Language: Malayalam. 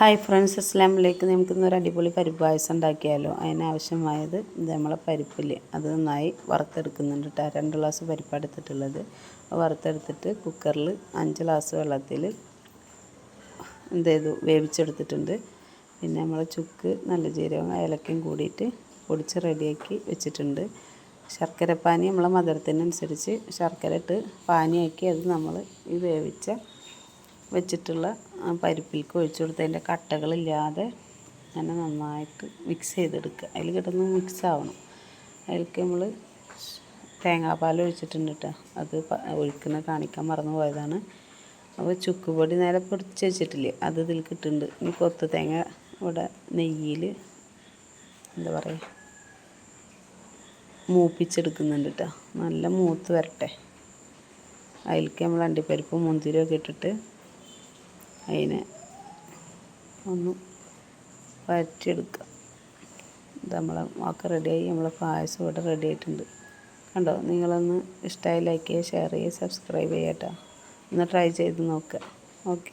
ഹായ് ഫ്രണ്ട്സ്, അസ്സലാമു അലൈക്കും. നമുക്കിന്നൊരു അടിപൊളി പരിപ്പ് പായസം ഉണ്ടാക്കിയാലോ. അതിനാവശ്യമായത് നമ്മളെ പരിപ്പില്ലേ, അത് നന്നായി വറുത്തെടുക്കുന്നുണ്ട് കേട്ടോ. 2 ഗ്ലാസ് പരിപ്പാണ് എടുത്തിട്ടുള്ളത്. വറുത്തെടുത്തിട്ട് കുക്കറിൽ 5 ഗ്ലാസ് വെള്ളത്തിൽ വേവിച്ചെടുത്തിട്ടുണ്ട്. പിന്നെ നമ്മൾ ചുക്ക്, നല്ല ജീരകം, ഏലക്കയും കൂടിയിട്ട് പൊടിച്ച് റെഡിയാക്കി വെച്ചിട്ടുണ്ട്. ശർക്കരപ്പാനി നമ്മളെ മധുരത്തിനനുസരിച്ച് ശർക്കര ഇട്ട് പാനിയാക്കി അത് നമ്മൾ ഈ വെച്ചിട്ടുള്ള പരിപ്പിലേക്ക് ഒഴിച്ചു കൊടുത്ത് അതിൻ്റെ കട്ടകളില്ലാതെ അങ്ങനെ നന്നായിട്ട് മിക്സ് ചെയ്തെടുക്കുക. അതിൽ കിടന്ന് മിക്സ് ആവണം. അതിലേക്ക് നമ്മൾ തേങ്ങാപ്പാൽ ഒഴിച്ചിട്ടുണ്ട് കേട്ടോ. അത് ഒഴിക്കുന്നത് കാണിക്കാൻ മറന്നു പോയതാണ്. അപ്പോൾ ചുക്ക് പൊടി നേരെ പൊടിച്ച് വെച്ചിട്ടില്ലേ, അത് ഇതിലേക്ക് ഇട്ടിട്ടുണ്ട്. ഇനി കൊത്ത് തേങ്ങ ഇവിടെ നെയ്യിൽ മൂപ്പിച്ചെടുക്കുന്നുണ്ട് കേട്ടോ. നല്ല മൂത്ത് വരട്ടെ. അതിലേക്ക് നമ്മൾ അണ്ടിപ്പരിപ്പും മുന്തിരിയൊക്കെ ഇട്ടിട്ട് അതിനെ ഒന്ന് വഴറ്റിയെടുക്കുക. ഇത് നമ്മളെ ഒക്കെ റെഡിയായി. നമ്മളെ പായസം ഇവിടെ റെഡി ആയിട്ടുണ്ട്. കണ്ടോ? നിങ്ങളൊന്ന് ഇഷ്ടമായി ലൈക്ക് ചെയ്യുക, ഷെയർ ചെയ്യുക, സബ്സ്ക്രൈബ് ചെയ്യുക കേട്ടോ. ഒന്ന് ട്രൈ ചെയ്ത് നോക്കുക. ഓക്കെ.